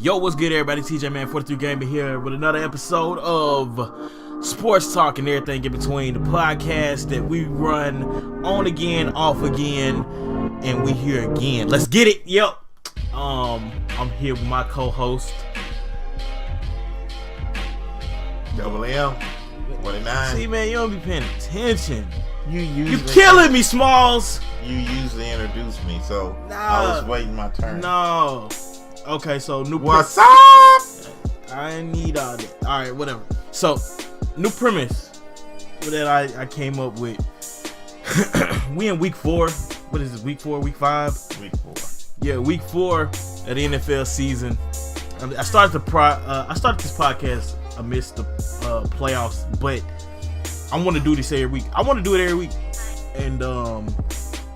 Yo, what's good, everybody? tjmann43gaming here with another episode of Sports Talk and Everything in Between, the podcast that we run on again, off again, and we here again. Let's get it. Yep. I'm here with my co-host doublem 49. See, man, you don't be paying attention. You killing me, Smalls. You usually introduce me, so I was waiting my turn. No. Okay, so new. What's up? I need all that. All right, whatever. So, new premise that I came up with. We in week 4. What is this? Week 4? Week 5? Week 4. Yeah, week 4 of the NFL season. I started this podcast amidst the playoffs, but I want to do this every week. I want to do it every week, and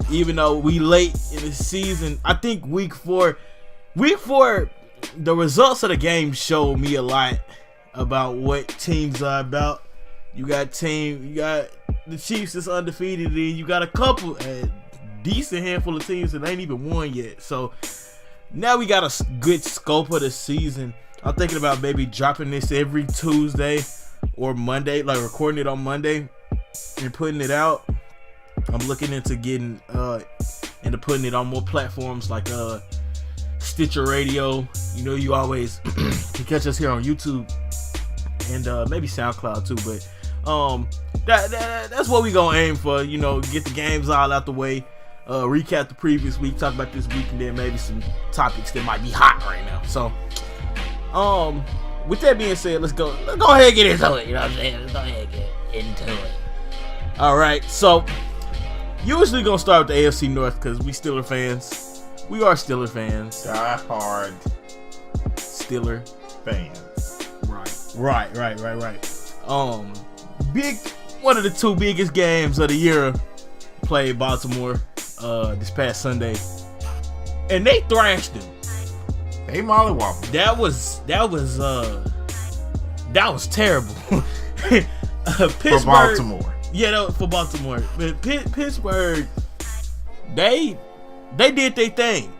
even though we late in the season, I think week 4, the results of the game showed me a lot about what teams are about. You got the Chiefs that's undefeated, and you got a decent handful of teams that ain't even won yet. So now we got a good scope of the season. I'm thinking about maybe dropping this every Tuesday or Monday, like recording it on Monday and putting it out. I'm looking into getting into putting it on more platforms like Stitcher Radio. You know, you always can catch us here on YouTube and maybe SoundCloud too. But that's what we gonna aim for. You know, get the games all out the way, recap the previous week, talk about this week, and then maybe some topics that might be hot right now. So, with that being said, let's go ahead and get into it. You know what I'm saying? Let's go ahead and get into it. All right, so usually gonna start with the AFC North because we Steeler fans. We are Steeler fans. Die hard Steeler fans. Right. One of the 2 biggest games of the year played Baltimore this past Sunday, and they thrashed them. Hey, mollywobble. That was terrible. Pittsburgh, for Baltimore. Yeah, for Baltimore. But Pittsburgh, they did their thing.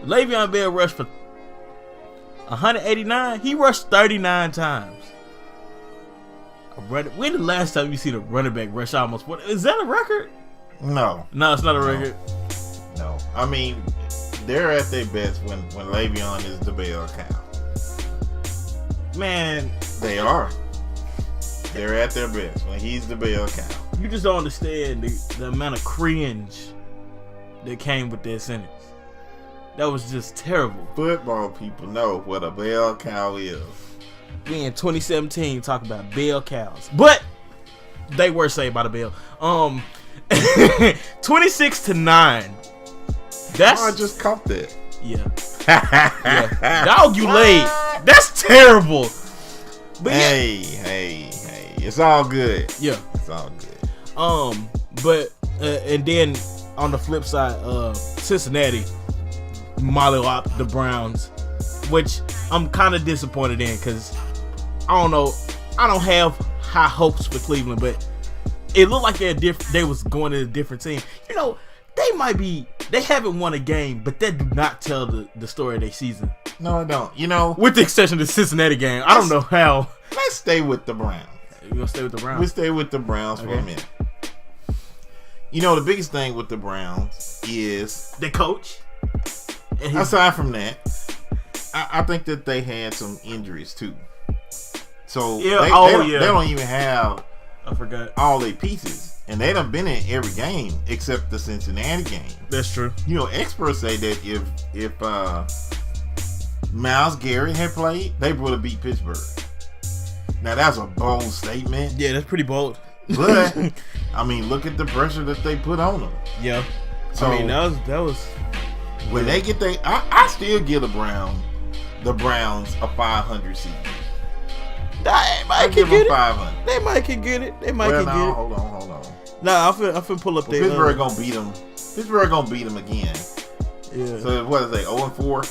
Le'Veon Bell rushed for 189. He rushed 39 times. When the last time you see the running back rush almost? What is that a record? No, it's not a record. No, I mean they're at their best when Le'Veon is the bell cow. Man, they are. They're at their best when he's the bell cow. You just don't understand the amount of cringe that came with that sentence. That was just terrible. Football people know what a bell cow is. We in 2017 talking about bell cows, but they were saved by the bell. 26-9. I just caught that. Yeah. Yeah. Dog, you laid. That's terrible. But hey, it's all good. Yeah, it's all good. But and then on the flip side, Cincinnati mollywopped the Browns, which I'm kind of disappointed in because I don't know. I don't have high hopes for Cleveland, but it looked like they was going to a different team. You know, they haven't won a game, but that do not tell the story of their season. No, it don't. You know, with the exception of the Cincinnati game, I don't know how. Let's stay with the Browns. You gonna stay with the Browns? We stay with the Browns for a minute. You know, the biggest thing with the Browns is the coach. Aside from that, I think that they had some injuries too. So they don't even have all their pieces, and they done been in every game except the Cincinnati game. That's true. You know, experts say that if Myles Garrett had played, they would have beat Pittsburgh. Now that's a bold statement. Yeah, that's pretty bold. But I mean, look at the pressure that they put on them. Yeah. So I mean, that was when they get I still give the Browns a 500 season. They might can get it. 500. They might can get it. They might can get it. Hold on. Nah, I'm finna pull up there. Pittsburgh gonna beat them. Pittsburgh gonna beat them again. Yeah. So what is they 0-4?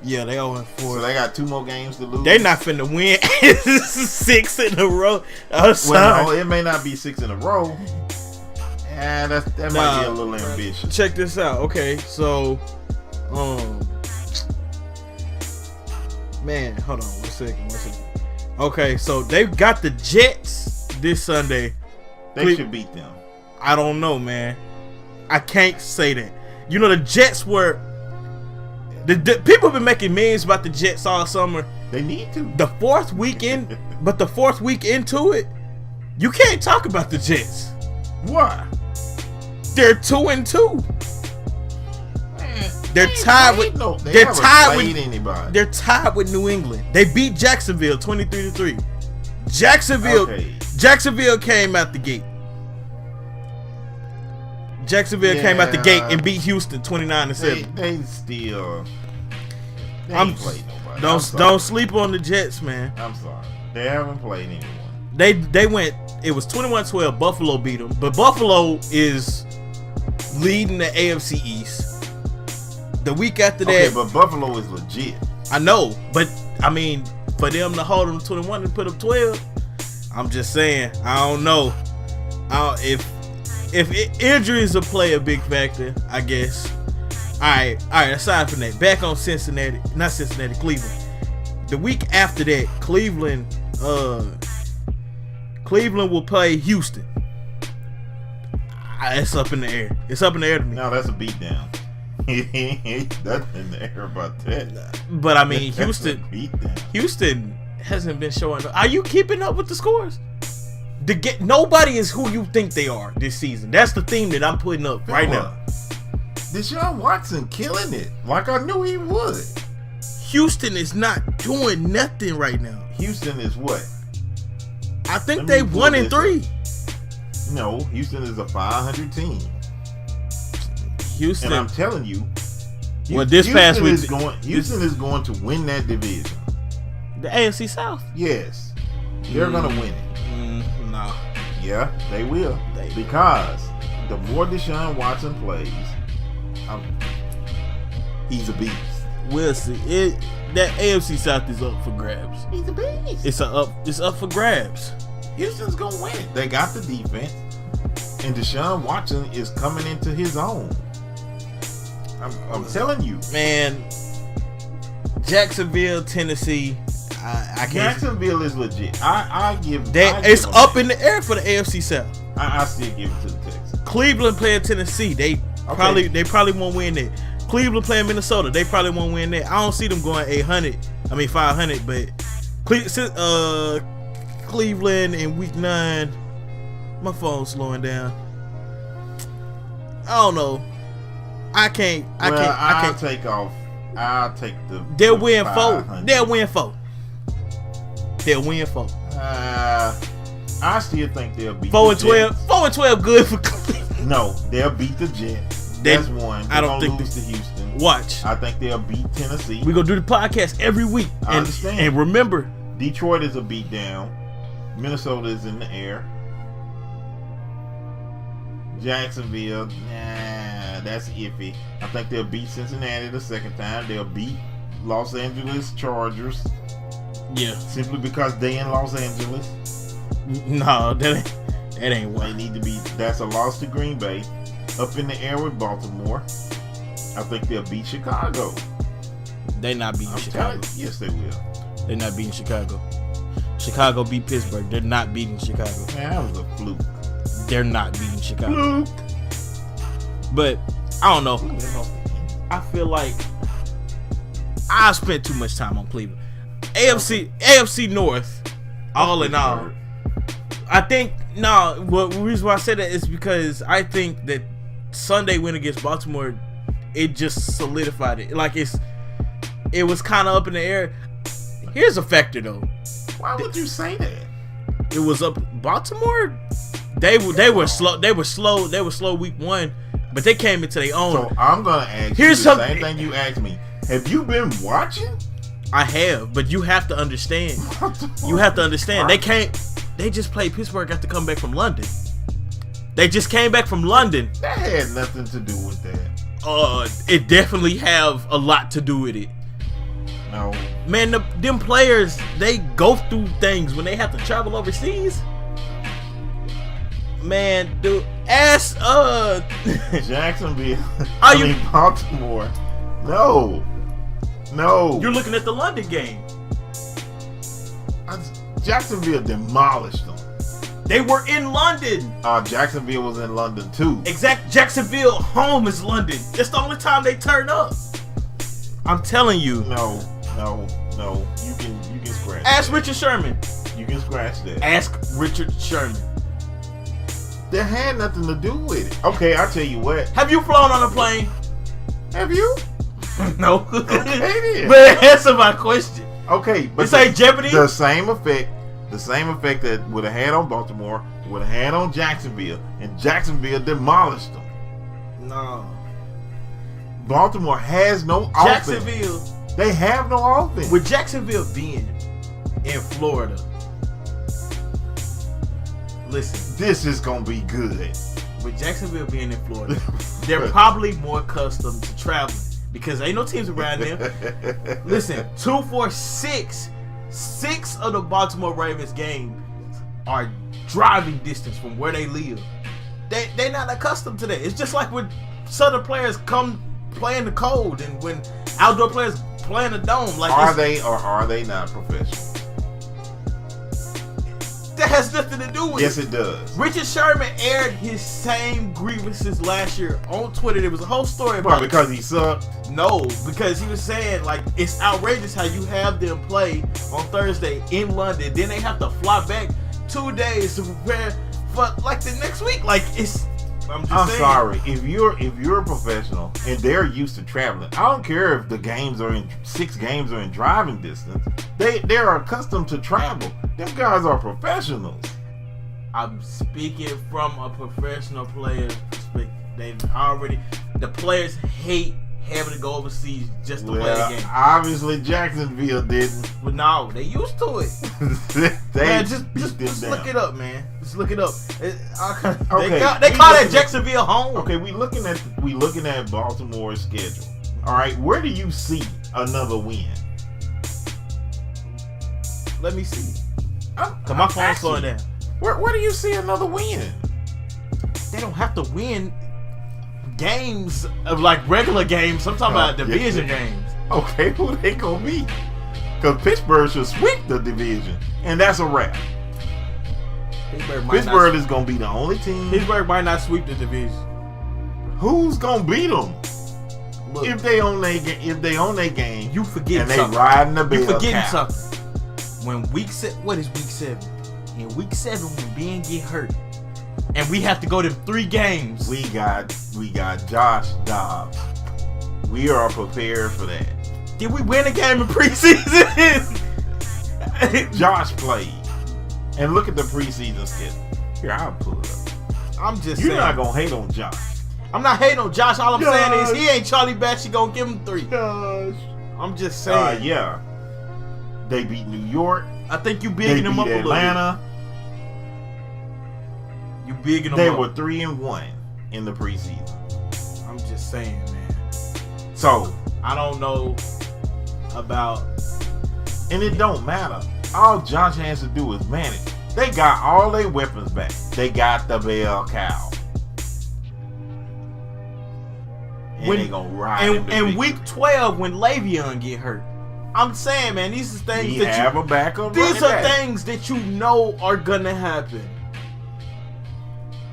Yeah, they 0-4. So they got 2 more games to lose. They not finna win 6 in a row. Well, no, it may not be 6 in a row. Yeah, that might be a little ambitious. Check this out. Okay, so Man, hold on 1 second. Okay, so they've got the Jets this Sunday. They should beat them. I don't know, man. I can't say that. You know, the Jets were... The people have been making memes about the Jets all summer. They need to. The fourth week into it, you can't talk about the Jets. Why? They're 2-2. They're tied with They're tied with New England. They beat Jacksonville 23-3. Jacksonville came out the gate. Came out the gate and beat Houston 29-7. They still ain't played nobody. Don't sleep on the Jets, man. I'm sorry. They haven't played anyone. They went, it was 21-12. Buffalo beat them, but Buffalo is leading the AFC East. The week after that, okay, but Buffalo is legit. I know, but I mean, for them to hold them 21 and put up 12, I'm just saying, I don't know. If injuries will play a big factor, I guess. All right. Aside from that, back on Cleveland. The week after that, Cleveland will play Houston. It's up in the air. It's up in the air to me. No, that's a beatdown. Nothing in the air about that. But I mean, Houston hasn't been showing up. Are you keeping up with the scores? Nobody is who you think they are this season. That's the theme that I'm putting up right now. Deshaun Watson killing it like I knew he would. Houston is not doing nothing right now. Houston is what? I think they 1-3. No, Houston is a 500 team. Houston, and I'm telling you, past week, Houston is going to win that division. The AFC South. Yes, they're going to win it. No. Yeah, they will. Because the more Deshaun Watson plays, he's a beast. We'll see. That AFC South is up for grabs. He's a beast. It's up for grabs. Houston's gonna win it. They got the defense, and Deshaun Watson is coming into his own. I'm telling you, man. Jacksonville, Tennessee. I can't. Jacksonville is legit. I give. It's up in the air for the AFC South. I still give it to the Texans. Cleveland playing Tennessee. They probably won't win that. Cleveland playing Minnesota. They probably won't win that. I don't see them going 500. But Cleveland in week 9. My phone's slowing down. I don't know. I can't. Take off. I'll take the. They'll win 4. They'll win 4. I still think they'll beat 4-12. 4-12 good for Cleveland. No, they'll beat the Jets. That's one. I don't think lose to Houston. Watch. I think they'll beat Tennessee. We're gonna do the podcast every week. I understand. And remember, Detroit is a beatdown. Minnesota is in the air. Jacksonville, that's iffy. I think they'll beat Cincinnati the second time. They'll beat Los Angeles Chargers. Yeah. Simply because they in Los Angeles. No, that ain't what. They need to be. That's a loss to Green Bay. Up in the air with Baltimore. I think they'll beat Chicago. They're not beating Chicago. Yes, they will. They're not beating Chicago. Chicago beat Pittsburgh. They're not beating Chicago. Man, that was a fluke. They're not beating Chicago. Fluke. But I don't know. I feel like I spent too much time on Cleveland. AFC North, all in all. I think the reason why I said that is because I think that Sunday win against Baltimore, it just solidified it. Like it was kind of up in the air. Here's a factor though. Why would you say that? It was up Baltimore. They were slow. They were slow week 1, but they came into their own. So I'm gonna ask you the same thing you asked me. Have you been watching? I have, but you have to understand. You have to understand. They just played Pittsburgh after come back from London. They just came back from London. That had nothing to do with that. It definitely have a lot to do with it. No. Man, them players, they go through things when they have to travel overseas. Man, dude, Jacksonville. Baltimore. No. You're looking at the London game. Jacksonville demolished them. They were in London. Jacksonville was in London too. Exact. Jacksonville home is London. It's the only time they turn up. I'm telling you. No. You can scratch. Ask that. Richard Sherman. You can scratch that. Ask Richard Sherman. That had nothing to do with it. Okay, I'll tell you what. Have you flown on a plane? Have you? No. Okay then. But answer my question. Okay, but it's like Jeopardy. The same effect that would have had on Baltimore would have had on Jacksonville, and Jacksonville demolished them. No. Baltimore has no Jacksonville. offense. They have no offense. With Jacksonville being in Florida, listen. This is gonna be good. With Jacksonville being in Florida, they're probably more accustomed to traveling because ain't no teams around them. Listen, 2, 4, 6. 6 of the Baltimore Ravens games are driving distance from where they live. They're not accustomed to that. It's just like when Southern players come play in the cold and when outdoor players play in the dome. Like, are they or are they not professional? That has nothing to do with Yes, it does. Richard Sherman aired his same grievances last year on Twitter. There was a whole story about it. Because he sucked? No, because he was saying, like, it's outrageous how you have them play on Thursday in London. Then they have to fly back 2 days to prepare for, like, the next week. Like, it's... I'm sorry. If you're a professional and they're used to traveling, I don't care if the games are in 6 games are in driving distance. They're accustomed to travel. Them guys are professionals. I'm speaking from a professional player's perspective. The players hate having to go overseas just to play the game. Obviously Jacksonville didn't. But no, they used to it. Man, just look it up, man. Just look it up. They call that Jacksonville home. Okay, we looking at Baltimore's schedule. All right, where do you see another win? Let me see. Cause my phone's slowing down. Where do you see another win? They don't have to win games of like regular games. I'm talking about division games. Okay, who they gonna be? Because Pittsburgh should sweep the division, and that's a wrap. Pittsburgh is gonna be the only team. Pittsburgh might not sweep the division. Who's gonna beat them? Look, if they own their game, you forget and something. They riding the bell. You forgetting something. When what is week 7? In week 7, when Ben get hurt, and we have to go to 3 games. We got Josh Dobbs. We are prepared for that. Did we win a game in preseason? Josh played. And look at the preseason schedule. Here, I'll pull it up. I'm just You're saying. not going to hate on Josh. I'm not hating on Josh. All I'm saying is he ain't Charlie Batch. You going to give him 3. Josh. I'm just saying. Yeah. They beat New York. I think you bigging them up a little bit. Atlanta. You bigging them up. They were 3-1 in the preseason. I'm just saying, man. So I don't know about, and it don't matter. All Josh has to do is manage. They got all their weapons back. They got the bell cow. And they gonna ride. And week 12 when Le'Veon get hurt. I'm saying, man, these are things that have a backup. These are things that you know are gonna happen.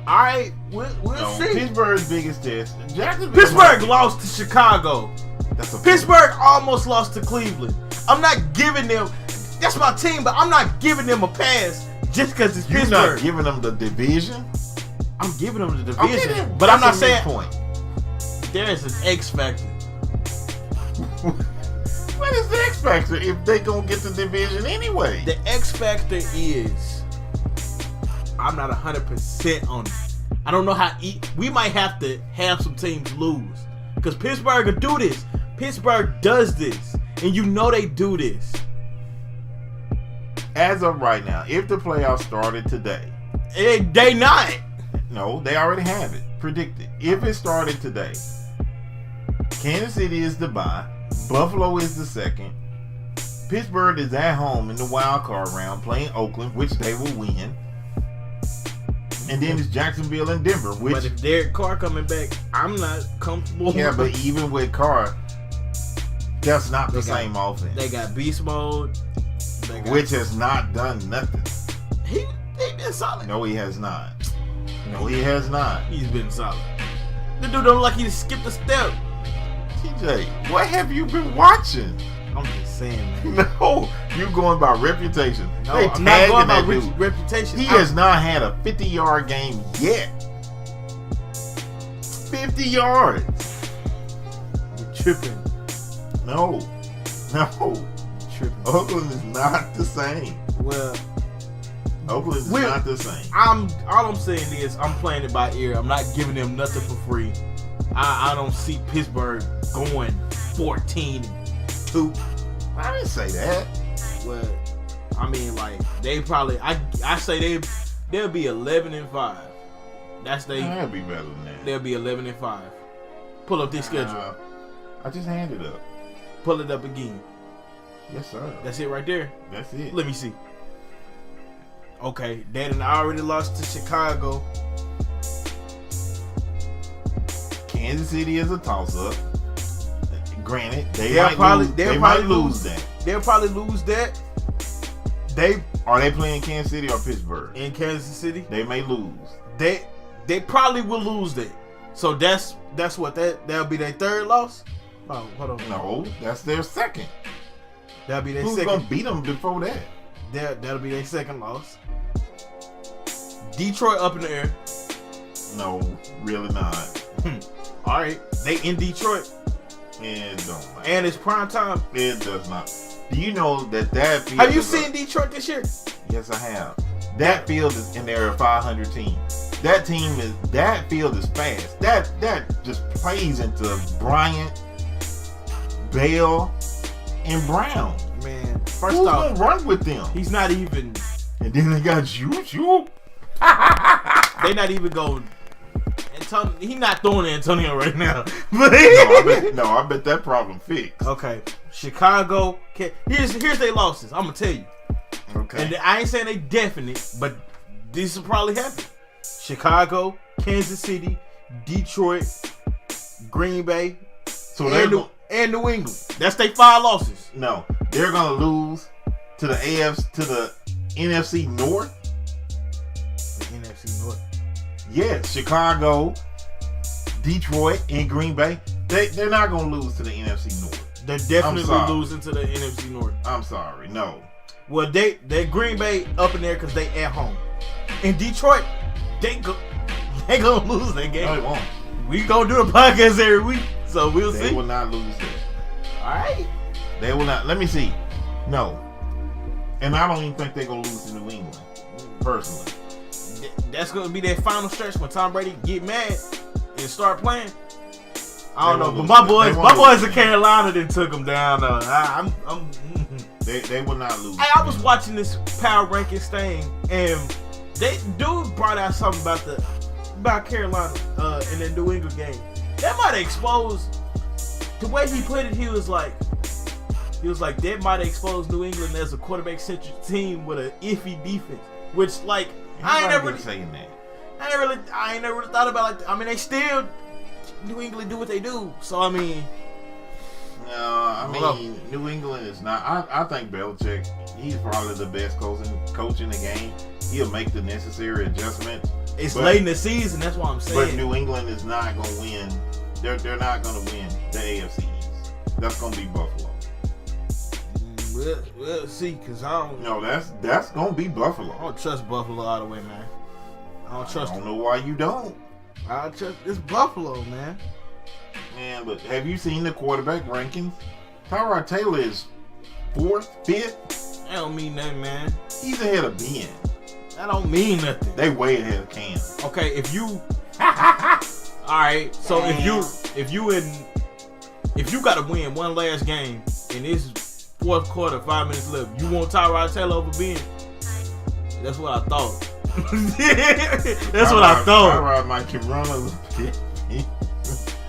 All right, we'll see. Pittsburgh's biggest test. Pittsburgh lost to Chicago. Pittsburgh almost lost to Cleveland. I'm not giving them. That's my team, but I'm not giving them a pass just because it's Pittsburgh. You're not giving them the division. I'm giving them the division, okay, but I'm not saying point. There is an X factor. What is the X factor if they gonna get the division anyway? The X factor is I'm not 100% on it. I don't know how we might have to have some teams lose because Pittsburgh will do this. Pittsburgh does this, and you know they do this. As of right now, if the playoffs started today, they not. No, they already have it predicted. If it started today, Kansas City is the bye. Buffalo is the second. Pittsburgh is at home in the wild card round playing Oakland, which they will win. And then it's Jacksonville and Denver. But if Derek Carr coming back, I'm not comfortable. Yeah, but even with Carr, that's not the same offense. They got beast mode. that guy. Which has not done nothing. He been solid. No, he has not. No, he has not. He's been solid. The dude don't like he skipped a step. TJ, what have you been watching? I'm just saying, man. No, you going by reputation. No, I'm not going by reputation. He has not had a 50-yard game yet. 50 yards. You're tripping. No. Tripping. Oakland is not the same. Well, Oakland is not the same. All I'm saying is I'm playing it by ear. I'm not giving them nothing for free. I don't see Pittsburgh going 14-2. I didn't say that. Well, I mean, like they probably. I say they'll be 11-5. That's they. That'll be better than that. They'll be 11-5. Pull up this schedule. I just handed it up. Pull it up again. Yes, sir. That's it right there. That's it. Let me see. Okay, they done already lost to Chicago. Kansas City is a toss-up. Granted, they might lose that. They'll probably lose that. Are they playing Kansas City or Pittsburgh? In Kansas City, they may lose. They probably will lose that. So that's what that'll be their third loss. Oh, hold on. No, that's their second. That'll be their second. Who's gonna beat them before that? That'll be their second loss. Detroit up in the air. No, really not. All right, they in Detroit. It don't matter. And it's prime time. It does not. Do you know that field? Have you seen Detroit this year? Yes, I have. That field is in there 500 team. That field is fast. That just plays into Bryant, Bell, and Brown. Man, who's gonna run with them? He's not even. And then they got you. They not even going. He not throwing Antonio right now. I bet that problem fixed. Okay, Chicago. Here's their losses. I'm gonna tell you. Okay. And I ain't saying they definite, but this will probably happen. Chicago, Kansas City, Detroit, Green Bay, and New England. That's their 5 losses. No, they're gonna lose to the NFC North. The NFC North. Yes, Chicago, Detroit, and Green Bay. They're not gonna lose to the NFC North. They're definitely losing to the NFC North. I'm sorry, no. Well, they Green Bay up in there because they at home. In Detroit, they gonna lose that game. No, they won't. We gonna do a podcast every week, so we'll see. They will not lose that. All right. They will not. Let me see. No. And I don't even think they're gonna lose to New England, personally. That's gonna be their final stretch when Tom Brady get mad and start playing. I don't know, but my boys in Carolina then took them down. They will not lose. Hey, I was watching this power rankings thing, and dude brought out something about Carolina in the New England game. That might have exposed the way he put it. He was like that might have exposed New England as a quarterback-centric team with an iffy defense. Which, like, I ain't never really thought about it like that. I mean, they still New England do what they do. So I mean. No, I mean, New England is not. I think Belichick, he's probably the best coach in the game. He'll make the necessary adjustments. It's late in the season, that's what I'm saying. But New England is not going to win. They're not going to win the AFC East. That's going to be Buffalo. We'll see, because I don't. No, that's going to be Buffalo. I don't trust Buffalo all the way, man. I don't know why you don't. It's Buffalo, man. Man, but have you seen the quarterback rankings? Tyrod Taylor is 4th, 5th. That don't mean nothing, man. He's ahead of Ben. That don't mean nothing. They way ahead of Cam. Okay, if you alright, so if you gotta win one last game and it's 4th quarter, 5 minutes left, you want Tyrod Taylor over Ben? That's what I thought. That's what I thought. Tyrod might can run a little bit.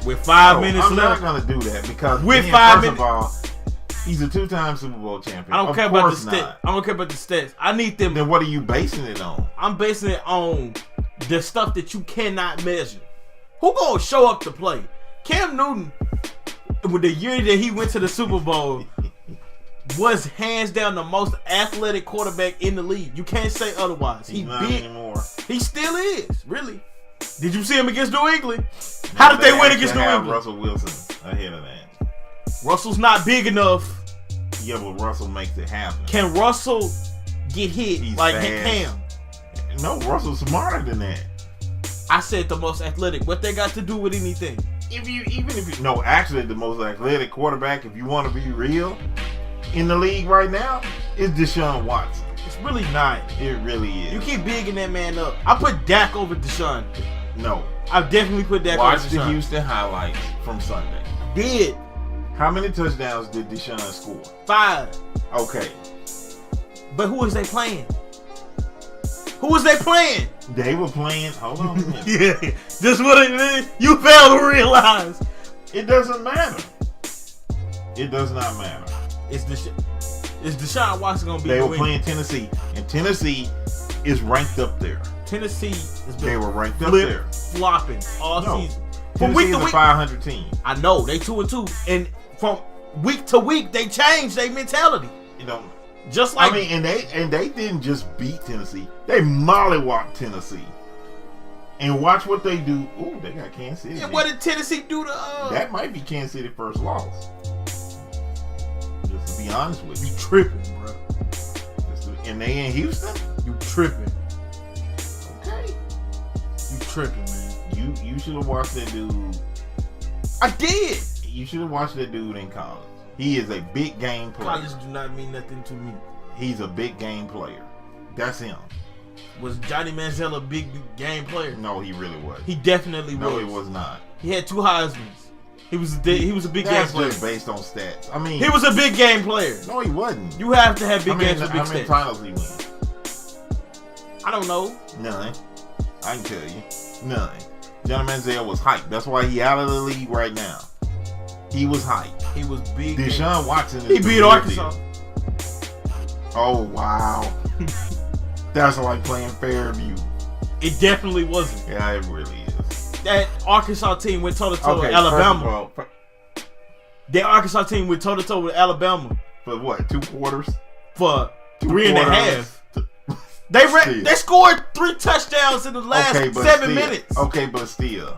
With 5 minutes left. I'm not going to do that because with 5 minutes. First of all, he's a 2-time Super Bowl champion. I don't care about the stats. I don't care about the stats. I need them. Then what are you basing it on? I'm basing it on the stuff that you cannot measure. Who gonna show up to play? Cam Newton, with the year that he went to the Super Bowl, was hands down the most athletic quarterback in the league. You can't say otherwise. He's not anymore. He still is, really. Did you see him against New England? How did they win against New England? Russell Wilson ahead of that. Russell's not big enough. Yeah, but Russell makes it happen. Can Russell get hit? He's like fast. Cam? No, Russell's smarter than that. I said the most athletic. What they got to do with anything? Actually, the most athletic quarterback, if you want to be real, in the league right now, is Deshaun Watson. It's really not. It really is. You keep bigging that man up. I put Dak over Deshaun. No. I definitely put Dak over Deshaun. Watch the Houston highlights from Sunday. Did. How many touchdowns did Deshaun score? 5. Okay. But who was they playing? Who was they playing? They were playing. Hold on a minute. Yeah. This what it is. You fail to realize. It doesn't matter. It does not matter. Is Deshaun Watson gonna be? They were playing Tennessee, and Tennessee is ranked up there. Tennessee is. They were ranked up there, flopping all season. From week to week, 500 team. I know they 2-2, and from week to week they changed their mentality. You know, just like and they didn't just beat Tennessee; they mollywopped Tennessee. And watch what they do. Ooh, they got Kansas City. And what did Tennessee do to? That might be Kansas City first loss. Just to be honest with you, you tripping, bro. And they in Houston. You tripping. Okay. You tripping, man. You should have watched that dude. I did. You should have watched that dude in college. He is a big game player. College do not mean nothing to me. He's a big game player. That's him. Was Johnny Manziel a big game player? No, he really was. He definitely was. No, he was not. He had 2 Heismans. He was a big game player. That's just based on stats. I mean, he was a big game player. No, he wasn't. You have to have big games with big stats. How many titles he win? I don't know. None. I can tell you. None. Johnny Manziel was hyped. That's why he out of the league right now. He was hyped. He was big. Deshaun Watson. He beat Arkansas. Oh, wow. That's like playing Fairview. It definitely wasn't. Yeah, it really is. That Arkansas team went toe-to-toe with Alabama. That Arkansas team went toe-to-toe with Alabama. For what, 2 quarters? For 3.5. They scored 3 touchdowns in the last 7 minutes. Okay, but still.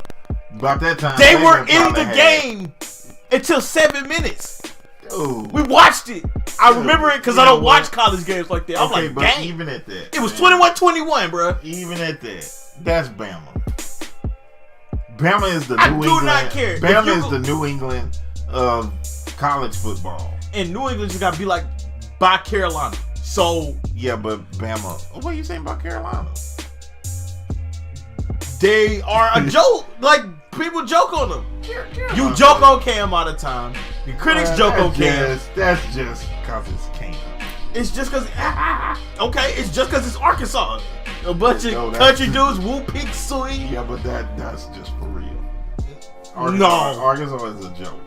About that time, they were in the game until 7 minutes. Dude. We watched it. I remember it because I don't watch college games like that. I'm like, but dang. Even at that, it was 21-21, bro. Even at that, that's Bama. Bama is the New England. I do not care. Bama is the New England of college football. And New England just got to be like by Carolina. So yeah, but Bama. What are you saying about Carolina? They are a joke. Like people joke on them. You joke on Cam all the time. The critics joke on Cam. That's just because it's Cam. It's just because. Okay, it's just because it's Arkansas. A bunch of country dudes woo pick sweet. Yeah, but that's just for real. Arkansas is a joke.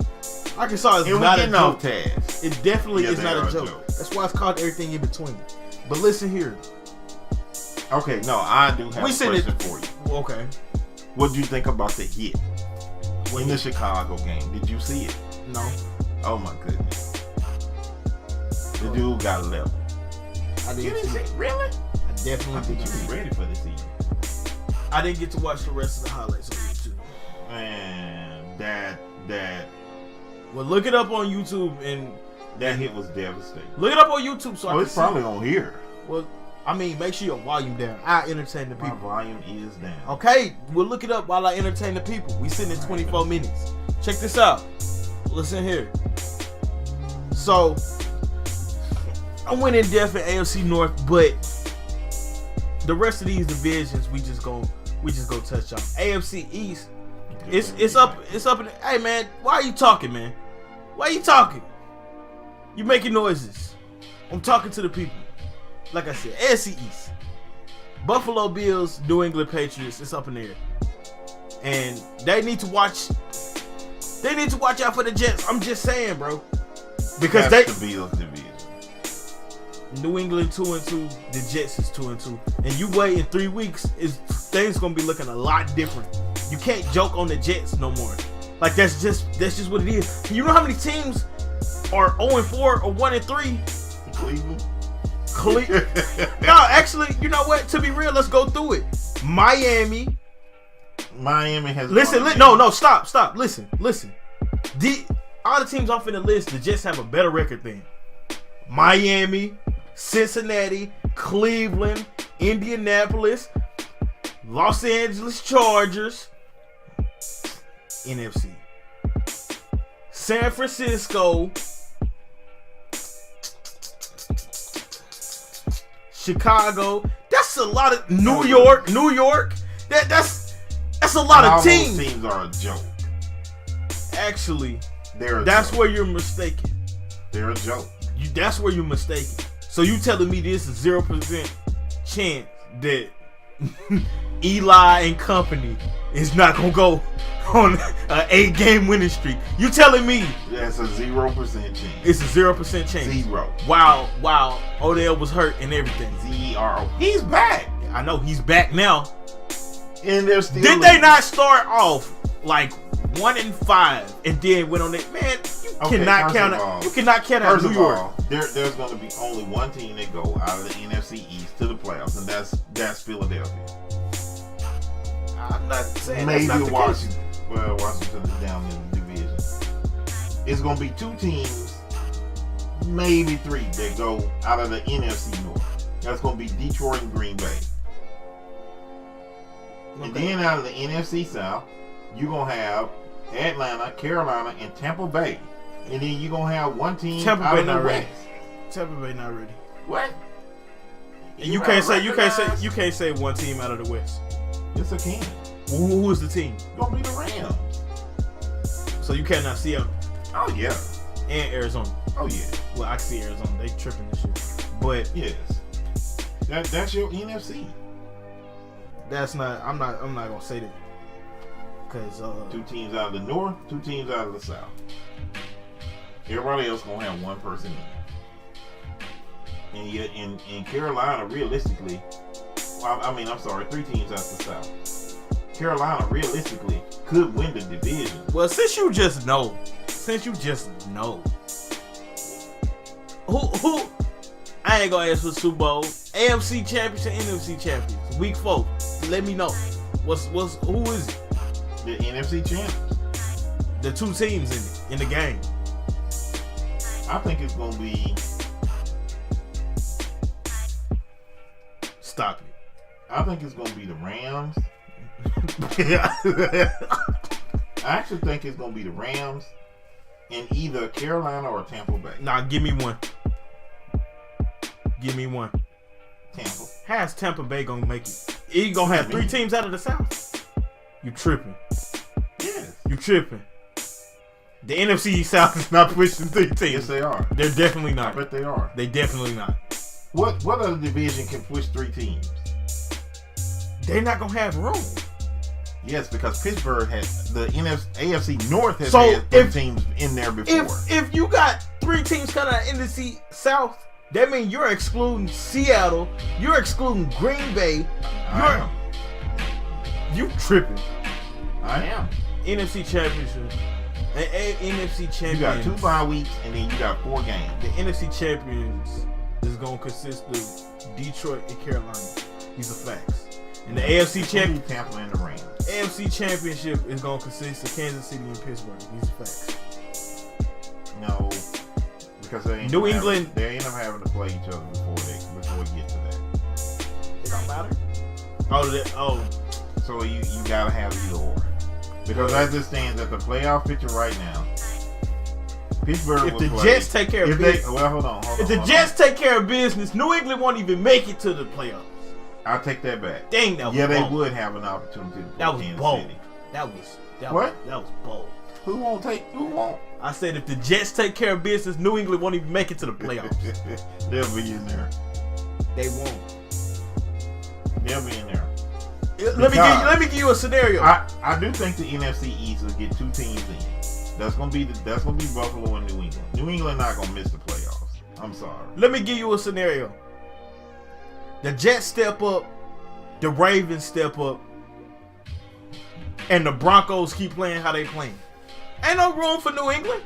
Arkansas is not a joke. Task. It definitely is not a joke. That's why it's called Everything in Between. But listen here. Okay, no, I do have a question for you. Okay. What did you think about the hit in the Chicago game? Did you see it? No. Oh my goodness. The dude got level. I didn't you didn't see it? Really? I definitely think you were ready for the season. I didn't get to watch the rest of the highlights on YouTube. Man, that. Well, look it up on YouTube and that hit was devastating. Look it up on YouTube so I can it's probably on here. Well, I mean, make sure your volume down. I entertain the people. My volume is down. Okay, we'll look it up while I entertain the people. We sitting in 24 minutes. Check this out. Listen here. So, I went in depth in AFC North, but the rest of these divisions we just go touch on. AFC East, it's up in the, hey man, why are you talking, man? Why are you talking? You making noises. I'm talking to the people. Like I said, AFC East. Buffalo Bills, New England Patriots, it's up in there. And they need to watch out for the Jets. I'm just saying, bro. Because that's the Bills division. New England 2-2, the Jets is 2-2. And you wait in 3 weeks, things gonna be looking a lot different. You can't joke on the Jets no more. Like that's just what it is. You know how many teams are 0-4 or 1-3. Cleveland. No, actually, you know what? To be real, let's go through it. Miami has. Listen, no, stop. Listen. All the teams off in the list, the Jets have a better record than Miami, Cincinnati, Cleveland, Indianapolis, Los Angeles Chargers, NFC, San Francisco, Chicago. That's a lot of New York. That's a lot of teams. Those teams are a joke. Actually, that's where you're mistaken. They're a joke. That's where you're mistaken. So you telling me this is 0% chance that Eli and company is not gonna go on an 8-game winning streak? You telling me that's a 0% chance? It's a 0% chance. Zero. Wow. Odell was hurt and everything. Zero. He's back. I know he's back now. And they're still. Did they not start off like 1-5 and then went on it? Man, you cannot count out. You cannot count out New York. There's going to be only one team that go out of the NFC East to the playoffs, and that's Philadelphia. I'm not saying maybe that's not Washington. Well, Washington is down in the division. It's going to be 2 teams, maybe 3 that go out of the NFC North. That's going to be Detroit and Green Bay. Okay. And then out of the NFC South, you're going to have Atlanta, Carolina, and Tampa Bay. And then you're going to have one team out of the West. Tampa Bay not ready. What? And you can't say one team out of the West. Yes, I can. Who is the team? It's going to be the Rams. So you cannot see Seattle. Oh, yeah. And Arizona. Oh, yeah. Well, I can see Arizona. They tripping this shit. But yes. That's your NFC. That's not. I'm not gonna say that. Because 2 teams out of the North, 2 teams out of the South. Everybody else gonna have one person in. And yet in Carolina, realistically, I'm sorry, 3 teams out of the South. Carolina realistically could win the division. Well, since you just know, who I ain't gonna ask for the Super Bowl, AFC champions and NFC champions, week 4. Let me know. Who is it? The NFC champions. The 2 teams in the game. I think it's gonna be. Stop it. I think it's gonna be the Rams. I actually think it's gonna be the Rams in either Carolina or Tampa Bay. Nah, give me one. Tampa. How's Tampa Bay gonna make it? You gonna have 3 teams out of the South? You tripping? Yes. You tripping? The NFC South is not pushing 3 teams. Yes, they are. They're definitely not. I bet they are. They definitely not. What other division can push 3 teams? They're not gonna have room. Yes, because Pittsburgh has the AFC North has had 3 teams in there before. If you got 3 teams coming out of NFC South, that means you're excluding Seattle, you're excluding Green Bay. You tripping. I am. NFC Championship. NFC Champions. You got 2 bye weeks and then you got 4 games. The NFC Champions is going to consist of Detroit and Carolina. These are facts. And the AFC Championship, Tampa and the Rams. AFC Championship is going to consist of Kansas City and Pittsburgh. These are facts. No, because they end up having to play each other before we get to that. It don't matter. So you gotta have either or. Because as it stands at the playoff picture right now, Pittsburgh. If the Jets take care of business, hold on. If the Jets take care of business, New England won't even make it to the playoffs. I'll take that back. Dang, that was bold. They would have an opportunity. That was bold. City. That was bold. Who won't? I said if the Jets take care of business, New England won't even make it to the playoffs. They'll be in there. They won't. They'll be in there. Let me give you a scenario. I do think the NFC East will get 2 teams in. That's gonna be Buffalo and New England. New England not gonna miss the playoffs. I'm sorry. Let me give you a scenario. The Jets step up, the Ravens step up, and the Broncos keep playing how they playing. Ain't no room for New England.